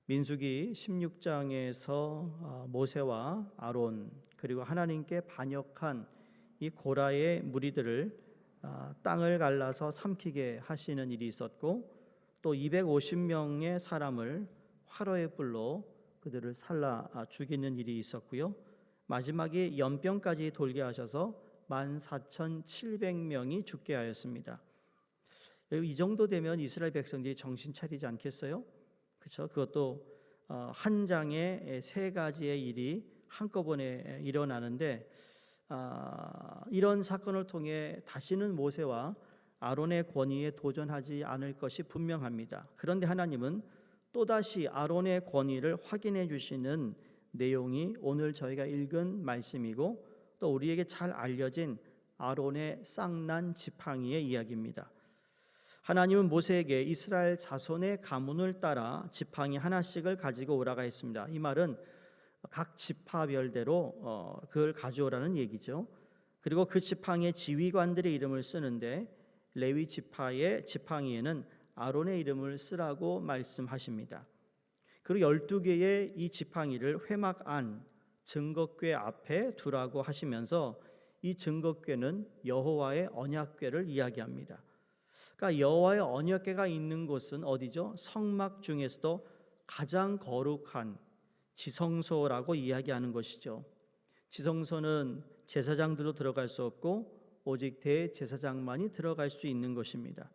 민수기 16장에서 모세와 아론 그리고 하나님께 반역한 이 고라의 무리들을 땅을 갈라서 삼키게 하시는 일이 있었고, 또 250명의 사람을 화로의 불로 그들을 살라 죽이는 일이 있었고요. 마지막에 연병까지 돌게 하셔서 14,700명이 죽게 하였습니다. 이 정도 되면 이스라엘 백성들이 정신 차리지 않겠어요? 그렇죠? 그것도 한 장에 세 가지의 일이 한꺼번에 일어나는데, 이런 사건을 통해 다시는 모세와 아론의 권위에 도전하지 않을 것이 분명합니다. 그런데 하나님은 또다시 아론의 권위를 확인해 주시는 내용이 오늘 저희가 읽은 말씀이고, 또 우리에게 잘 알려진 아론의 쌍난 지팡이의 이야기입니다. 하나님은 모세에게 이스라엘 자손의 가문을 따라 지팡이 하나씩을 가지고 오라가 했습니다. 이 말은 각 지파별대로 그걸 가져오라는 얘기죠. 그리고 그 지팡이의 지휘관들의 이름을 쓰는데, 레위 지파의 지팡이에는 아론의 이름을 쓰라고 말씀하십니다. 그리고 12개의 이 지팡이를 회막 안 증거궤 앞에 두라고 하시면서, 이 증거궤는 여호와의 언약궤를 이야기합니다. 그러니까 여호와의 언약궤가 있는 곳은 어디죠? 성막 중에서도 가장 거룩한 지성소라고 이야기하는 것이죠. 지성소는 제사장들도 들어갈 수 없고 오직 대제사장만이 들어갈 수 있는 것입니다.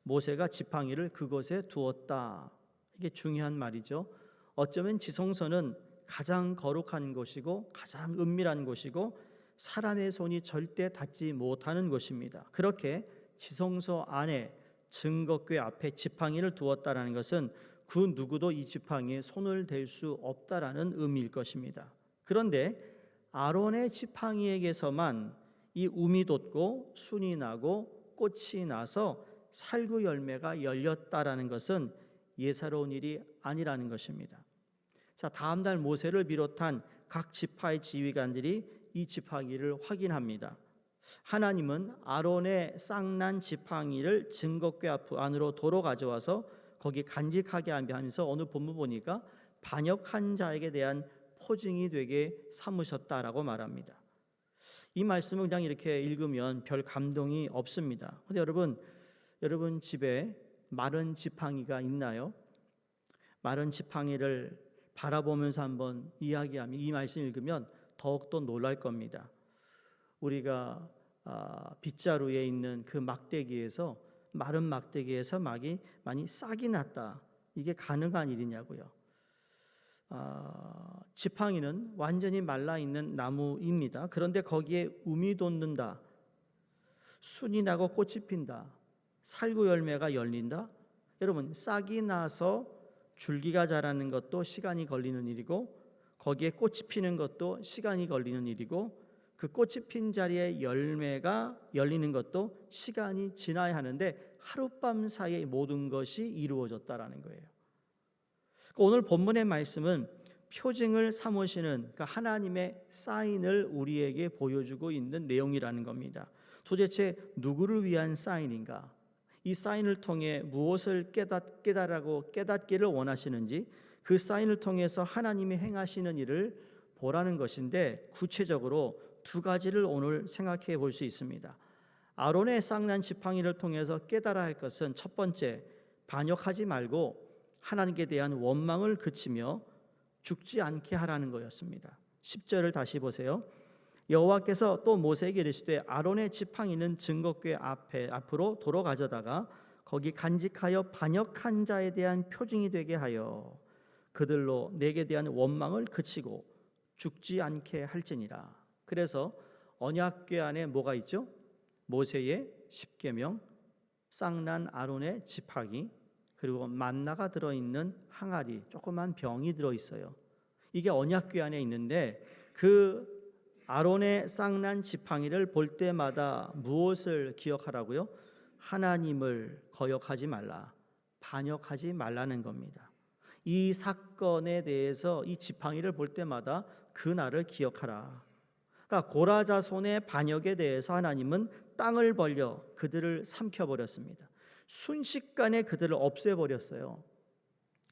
모세가 지팡이를 그곳에 두었다. 이게 중요한 말이죠. 어쩌면 지성소는 가장 거룩한 곳이고 가장 은밀한 곳이고 사람의 손이 절대 닿지 못하는 곳입니다. 그렇게 지성소 안에 증거궤 앞에 지팡이를 두었다라는 것은 그 누구도 이 지팡이에 손을 댈 수 없다라는 의미일 것입니다. 그런데 아론의 지팡이에게서만 이 움이 돋고 순이 나고 꽃이 나서 살구 열매가 열렸다라는 것은 예사로운 일이 아니라는 것입니다. 자, 다음 날 모세를 비롯한 각 지파의 지휘관들이 이 지팡이를 확인합니다. 하나님은 아론의 쌍난 지팡이를 증거궤 앞 안으로 도로 가져와서 거기 간직하게 하면서 오늘 본문 보니까 반역한 자에게 대한 포징이 되게 삼으셨다라고 말합니다. 이 말씀을 그냥 이렇게 읽으면 별 감동이 없습니다. 근데 여러분 집에 마른 지팡이가 있나요? 마른 지팡이를 바라보면서 한번 이야기하면, 이 말씀 읽으면 더욱더 놀랄 겁니다. 우리가 빗자루에 있는 그 막대기에서, 마른 막대기에서 많이 싹이 났다. 이게 가능한 일이냐고요. 지팡이는 완전히 말라있는 나무입니다. 그런데 거기에 움이 돋는다, 순이 나고 꽃이 핀다, 살구 열매가 열린다. 여러분, 싹이 나서 줄기가 자라는 것도 시간이 걸리는 일이고, 거기에 꽃이 피는 것도 시간이 걸리는 일이고, 그 꽃이 핀 자리에 열매가 열리는 것도 시간이 지나야 하는데 하룻밤 사이에 모든 것이 이루어졌다라는 거예요. 오늘 본문의 말씀은 표징을 삼으시는, 그러니까 하나님의 사인을 우리에게 보여주고 있는 내용이라는 겁니다. 도대체 누구를 위한 사인인가? 이 사인을 통해 무엇을 깨닫기를 원하시는지, 그 사인을 통해서 하나님이 행하시는 일을 보라는 것인데, 구체적으로 두 가지를 오늘 생각해 볼 수 있습니다. 아론의 쌍난 지팡이를 통해서 깨달아야 할 것은, 첫 번째, 반역하지 말고 하나님께 대한 원망을 그치며 죽지 않게 하라는 거였습니다. 10절을 다시 보세요. 여호와께서 또 모세에게 이르시되 아론의 지팡이는 증거궤 앞으로 도로 가져다가 거기 간직하여 반역한 자에 대한 표징이 되게 하여 그들로 내게 대한 원망을 그치고 죽지 않게 할지니라. 그래서 언약궤 안에 뭐가 있죠? 모세의 십계명, 쌍난 아론의 지팡이, 그리고 만나가 들어있는 항아리, 조그만 병이 들어있어요. 이게 언약궤 안에 있는데, 그 아론의 쌍난 지팡이를 볼 때마다 무엇을 기억하라고요? 하나님을 거역하지 말라, 반역하지 말라는 겁니다. 이 사건에 대해서 이 지팡이를 볼 때마다 그날을 기억하라. 그러니까 고라 자손의 반역에 대해서 하나님은 땅을 벌려 그들을 삼켜버렸습니다. 순식간에 그들을 없애버렸어요.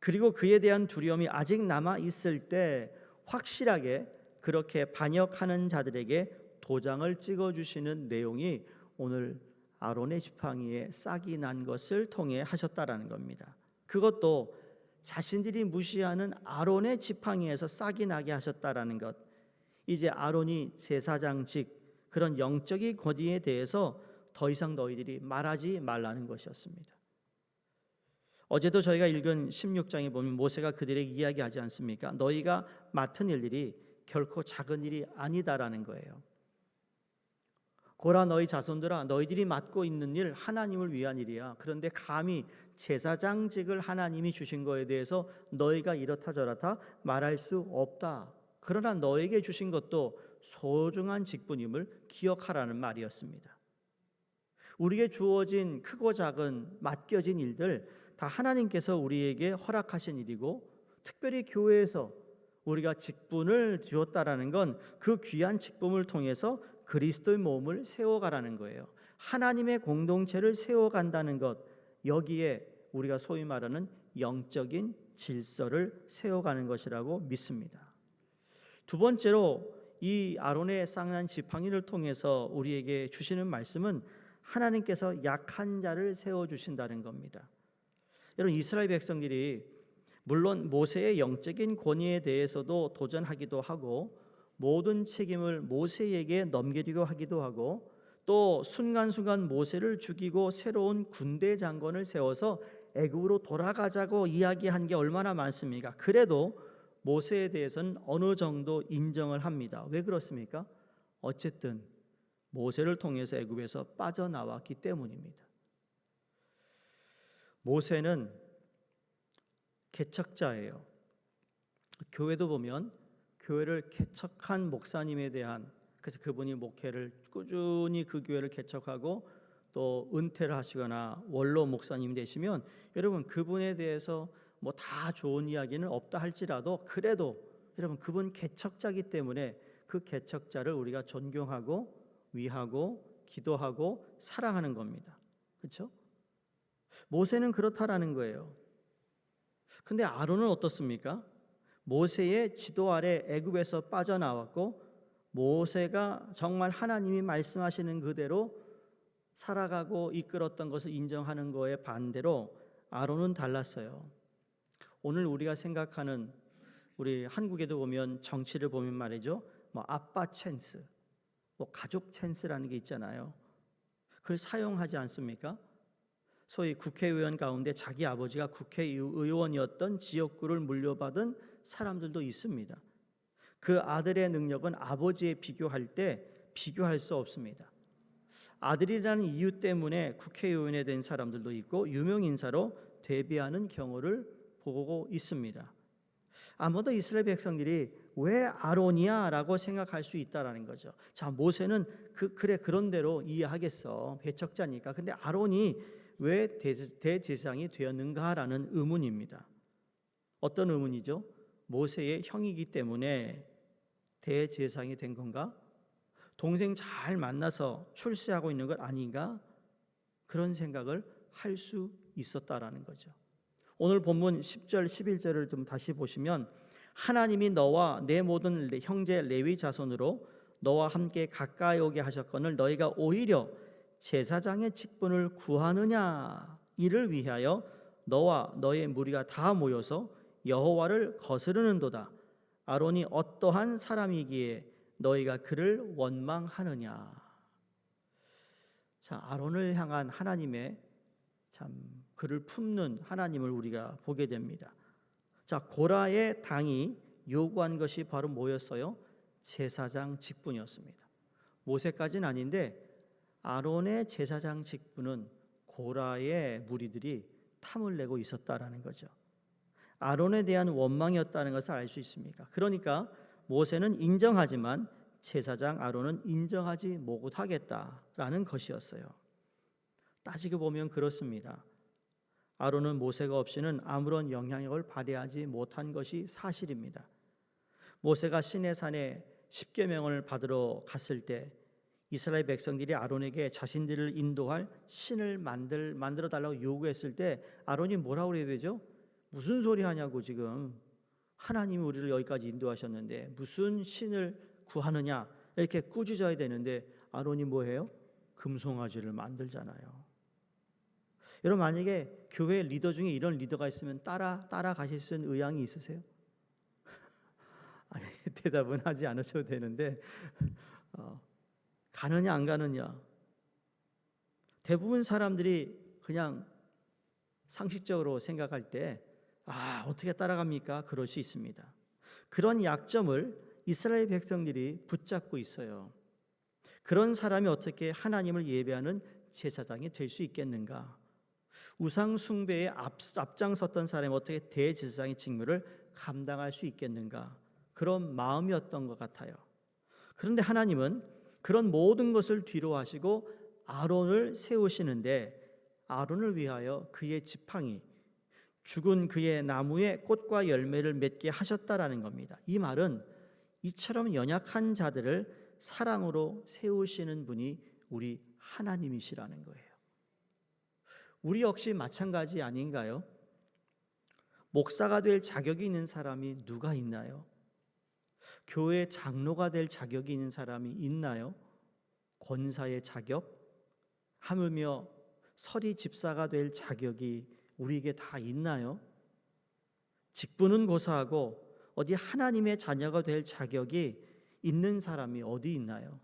그리고 그에 대한 두려움이 아직 남아 있을 때 확실하게 그렇게 반역하는 자들에게 도장을 찍어 주시는 내용이 오늘 아론의 지팡이에 싹이 난 것을 통해 하셨다라는 겁니다. 그것도 자신들이 무시하는 아론의 지팡이에서 싹이 나게 하셨다라는 것. 이제 아론이 제사장직 그런 영적인 권위에 대해서 더 이상 너희들이 말하지 말라는 것이었습니다. 어제도 저희가 읽은 16장에 보면 모세가 그들에게 이야기하지 않습니까? 너희가 맡은 일들이 결코 작은 일이 아니다라는 거예요. 고라 너희 자손들아, 너희들이 맡고 있는 일 하나님을 위한 일이야. 그런데 감히 제사장직을 하나님이 주신 거에 대해서 너희가 이렇다 저렇다 말할 수 없다. 그러나 너에게 주신 것도 소중한 직분임을 기억하라는 말이었습니다. 우리에게 주어진 크고 작은 맡겨진 일들 다 하나님께서 우리에게 허락하신 일이고, 특별히 교회에서 우리가 직분을 주었다라는 건 그 귀한 직분을 통해서 그리스도의 몸을 세워가라는 거예요. 하나님의 공동체를 세워간다는 것, 여기에 우리가 소위 말하는 영적인 질서를 세워가는 것이라고 믿습니다. 두 번째로 이 아론의 쌍난 지팡이를 통해서 우리에게 주시는 말씀은 하나님께서 약한 자를 세워주신다는 겁니다. 여러분, 이스라엘 백성들이 물론 모세의 영적인 권위에 대해서도 도전하기도 하고 모든 책임을 모세에게 넘기려고 하기도 하고 또 순간순간 모세를 죽이고 새로운 군대 장관을 세워서 애굽으로 돌아가자고 이야기한 게 얼마나 많습니까? 그래도 모세에 대해서는 어느 정도 인정을 합니다. 왜 그렇습니까? 어쨌든 모세를 통해서 애굽에서 빠져나왔기 때문입니다. 모세는 개척자예요. 교회도 보면 교회를 개척한 목사님에 대한, 그래서 그분이 목회를 꾸준히 그 교회를 개척하고 또 은퇴를 하시거나 원로 목사님 되시면 여러분 그분에 대해서 뭐 다 좋은 이야기는 없다 할지라도 그래도 여러분 그분 개척자이기 때문에 그 개척자를 우리가 존경하고 위하고 기도하고 사랑하는 겁니다. 그렇죠? 모세는 그렇다라는 거예요. 근데 아론은 어떻습니까? 모세의 지도 아래 애굽에서 빠져나왔고 모세가 정말 하나님이 말씀하시는 그대로 살아가고 이끌었던 것을 인정하는 거에 반대로 아론은 달랐어요. 오늘 우리가 생각하는, 우리 한국에도 보면 정치를 보면 말이죠, 뭐 아빠 찬스, 뭐 가족 찬스라는 게 있잖아요. 그걸 사용하지 않습니까? 소위 국회의원 가운데 자기 아버지가 국회의원이었던 지역구를 물려받은 사람들도 있습니다. 그 아들의 능력은 아버지에 비교할 때 비교할 수 없습니다. 아들이라는 이유 때문에 국회의원이 된 사람들도 있고 유명 인사로 데뷔하는 경우를 보고 있습니다. 아마도 이스라엘 백성들이 왜 아론이야? 라고 생각할 수 있다라는 거죠. 자, 모세는 그래 그런 대로 이해하겠어. 개척자니까. 근데 아론이 왜 대제사장이 되었는가라는 의문입니다. 어떤 의문이죠? 모세의 형이기 때문에 대제사장이 된 건가? 동생 잘 만나서 출세하고 있는 것 아닌가? 그런 생각을 할 수 있었다라는 거죠. 오늘 본문 10절 11절을 좀 다시 보시면 하나님이 너와 내 모든 형제 레위 자손으로 너와 함께 가까이 오게 하셨거늘 너희가 오히려 제사장의 직분을 구하느냐? 이를 위하여 너와 너의 무리가 다 모여서 여호와를 거스르는도다. 아론이 어떠한 사람이기에 너희가 그를 원망하느냐? 자, 아론을 향한 하나님의 참 그를 품는 하나님을 우리가 보게 됩니다. 자, 고라의 당이 요구한 것이 바로 뭐였어요? 제사장 직분이었습니다. 모세까지는 아닌데 아론의 제사장 직분은 고라의 무리들이 탐을 내고 있었다라는 거죠. 아론에 대한 원망이었다는 것을 알 수 있습니까? 그러니까 모세는 인정하지만 제사장 아론은 인정하지 못하겠다라는 것이었어요. 따지고 보면 그렇습니다. 아론은 모세가 없이는 아무런 영향력을 발휘하지 못한 것이 사실입니다. 모세가 시내산에 십계명을 받으러 갔을 때 이스라엘 백성들이 아론에게 자신들을 인도할 신을 만들어 달라고 요구했을 때 아론이 뭐라고 그래야 되죠? 무슨 소리 하냐고 지금. 하나님이 우리를 여기까지 인도하셨는데 무슨 신을 구하느냐 이렇게 꾸짖어야 되는데 아론이 뭐해요? 금송아지를 만들잖아요. 여러분 만약에 교회 리더 중에 이런 리더가 있으면 따라가실 수 있는 의향이 있으세요? 아니, 대답은 하지 않으셔도 되는데 가느냐 안 가느냐. 대부분 사람들이 그냥 상식적으로 생각할 때 어떻게 따라갑니까? 그럴 수 있습니다. 그런 약점을 이스라엘 백성들이 붙잡고 있어요. 그런 사람이 어떻게 하나님을 예배하는 제사장이 될 수 있겠는가? 우상 숭배에 앞장섰던 사람이 어떻게 대제사장의 직무를 감당할 수 있겠는가? 그런 마음이었던 것 같아요. 그런데 하나님은 그런 모든 것을 뒤로 하시고 아론을 세우시는데 아론을 위하여 그의 지팡이, 죽은 그의 나무에 꽃과 열매를 맺게 하셨다라는 겁니다. 이 말은 이처럼 연약한 자들을 사랑으로 세우시는 분이 우리 하나님이시라는 거예요. 우리 역시 마찬가지 아닌가요? 목사가 될 자격이 있는 사람이 누가 있나요? 교회 장로가 될 자격이 있는 사람이 있나요? 권사의 자격? 하물며 서리 집사가 될 자격이 우리에게 다 있나요? 직분은 고사하고 어디 하나님의 자녀가 될 자격이 있는 사람이 어디 있나요?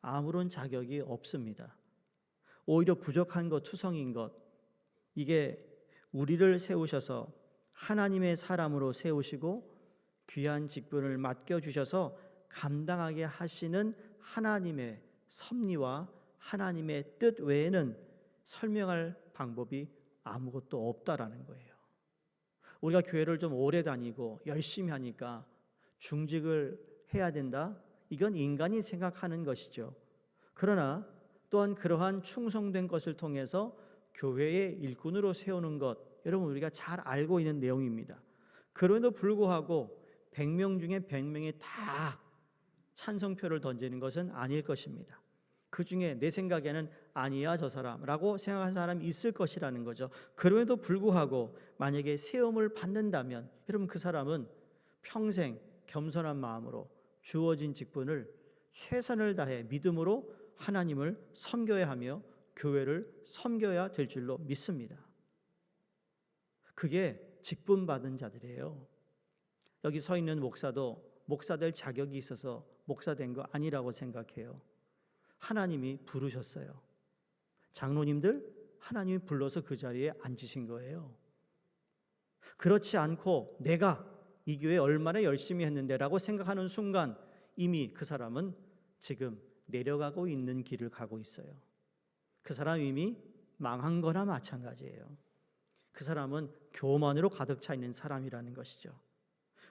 아무런 자격이 없습니다. 오히려 부족한 것, 투성인 것, 이게 우리를 세우셔서 하나님의 사람으로 세우시고 귀한 직분을 맡겨주셔서 감당하게 하시는 하나님의 섭리와 하나님의 뜻 외에는 설명할 방법이 아무것도 없다라는 거예요. 우리가 교회를 좀 오래 다니고 열심히 하니까 중직을 해야 된다? 이건 인간이 생각하는 것이죠. 그러나 또한 그러한 충성된 것을 통해서 교회의 일꾼으로 세우는 것, 여러분 우리가 잘 알고 있는 내용입니다. 그럼에도 불구하고 100명 중에 100명이 다 찬성표를 던지는 것은 아닐 것입니다. 그 중에 내 생각에는 아니야 저 사람라고 생각하는 사람이 있을 것이라는 거죠. 그럼에도 불구하고 만약에 세움을 받는다면 여러분 그 사람은 평생 겸손한 마음으로 주어진 직분을 최선을 다해 믿음으로 하나님을 섬겨야 하며 교회를 섬겨야 될 줄로 믿습니다. 그게 직분 받은 자들이에요. 여기 서 있는 목사도 목사 될 자격이 있어서 목사 된 거 아니라고 생각해요. 하나님이 부르셨어요. 장로님들 하나님이 불러서 그 자리에 앉으신 거예요. 그렇지 않고 내가 이 교회 얼마나 열심히 했는데라고 생각하는 순간 이미 그 사람은 지금 내려가고 있는 길을 가고 있어요. 그 사람 이미 망한 거나 마찬가지예요. 그 사람은 교만으로 가득 차 있는 사람이라는 것이죠.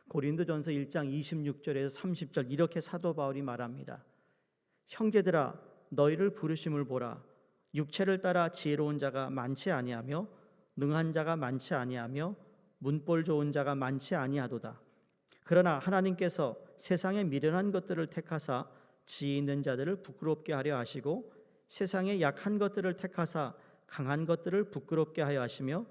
고린도전서 1장 26절에서 30절 이렇게 사도 바울이 말합니다. 형제들아 너희를 부르심을 보라. 육체를 따라 지혜로운 자가 많지 아니하며 능한 자가 많지 아니하며 문벌 좋은 자가 많지 아니하도다. 그러나 하나님께서 세상에 미련한 것들을 택하사 지혜 있는 자들을 부끄럽게 하려 하시고 세상에 약한 것들을 택하사 강한 것들을 부끄럽게 하여 하시며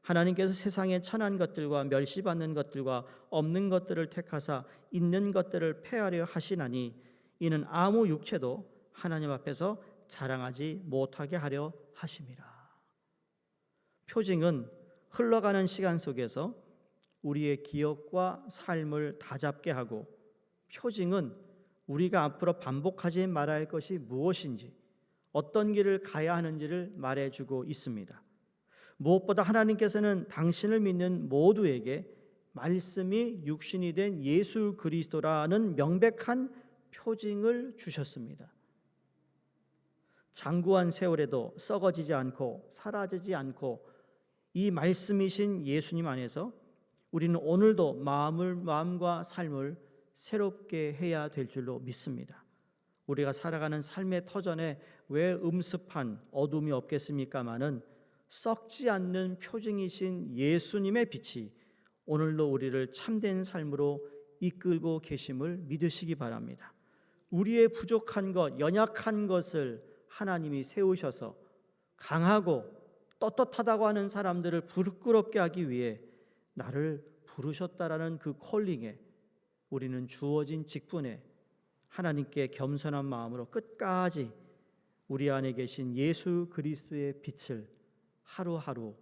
하나님께서 세상에 천한 것들과 멸시받는 것들과 없는 것들을 택하사 있는 것들을 폐하려 하시나니 이는 아무 육체도 하나님 앞에서 자랑하지 못하게 하려 하심이라. 표징은 흘러가는 시간 속에서 우리의 기억과 삶을 다잡게 하고 표징은 우리가 앞으로 반복하지 말아야 할 것이 무엇인지 어떤 길을 가야 하는지를 말해주고 있습니다. 무엇보다 하나님께서는 당신을 믿는 모두에게 말씀이 육신이 된 예수 그리스도라는 명백한 표징을 주셨습니다. 장구한 세월에도 썩어지지 않고 사라지지 않고 이 말씀이신 예수님 안에서 우리는 오늘도 마음과 삶을 새롭게 해야 될 줄로 믿습니다. 우리가 살아가는 삶의 터전에 왜 음습한 어둠이 없겠습니까마는 썩지 않는 표징이신 예수님의 빛이 오늘도 우리를 참된 삶으로 이끌고 계심을 믿으시기 바랍니다. 우리의 부족한 것, 연약한 것을 하나님이 세우셔서 강하고 떳떳하다고 하는 사람들을 부끄럽게 하기 위해 나를 부르셨다라는 그 콜링에 우리는 주어진 직분에 하나님께 겸손한 마음으로 끝까지 우리 안에 계신 예수 그리스도의 빛을 하루하루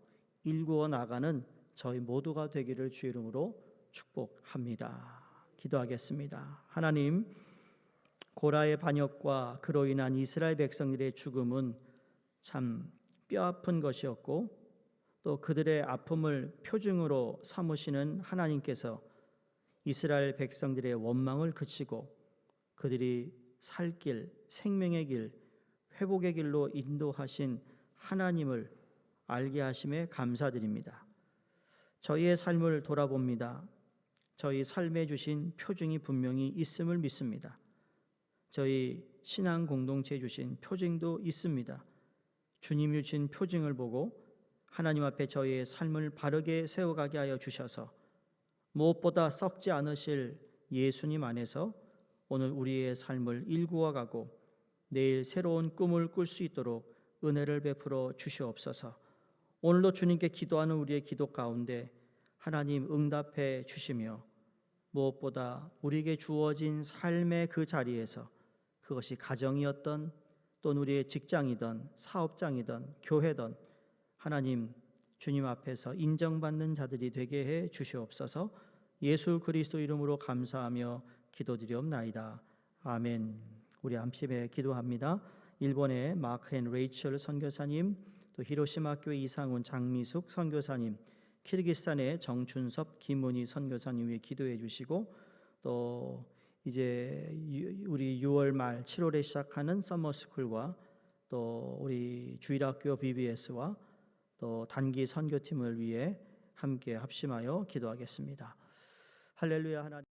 일구어 나가는 저희 모두가 되기를 주의 이름으로 축복합니다. 기도하겠습니다. 하나님, 고라의 반역과 그로 인한 이스라엘 백성들의 죽음은 참 뼈아픈 것이었고 또 그들의 아픔을 표징으로 삼으시는 하나님께서 이스라엘 백성들의 원망을 그치고 그들이 살 길, 생명의 길, 회복의 길로 인도하신 하나님을 알게 하심에 감사드립니다. 저희의 삶을 돌아봅니다. 저희 삶에 주신 표징이 분명히 있음을 믿습니다. 저희 신앙 공동체에 주신 표징도 있습니다. 주님이 주신 표징을 보고 하나님 앞에 저희의 삶을 바르게 세워가게 하여 주셔서 무엇보다 썩지 않으실 예수님 안에서 오늘 우리의 삶을 일구어가고 내일 새로운 꿈을 꿀 수 있도록 은혜를 베풀어 주시옵소서. 오늘도 주님께 기도하는 우리의 기도 가운데 하나님 응답해 주시며 무엇보다 우리에게 주어진 삶의 그 자리에서 그것이 가정이었던 또는 우리의 직장이든 사업장이든 교회든 하나님 주님 앞에서 인정받는 자들이 되게 해 주시옵소서. 예수 그리스도 이름으로 감사하며 기도드리옵나이다. 아멘. 우리 함께 기도합니다. 일본의 마크 앤 레이첼 선교사님, 또 히로시마 교회 이상훈 장미숙 선교사님, 키르기스탄의 정춘섭 김문희 선교사님 위해 기도해 주시고 또 이제 우리 6월 말 7월에 시작하는 서머스쿨과 또 우리 주일학교 BBS와 또 단기 선교팀을 위해 함께 합심하여 기도하겠습니다. 할렐루야. 하나님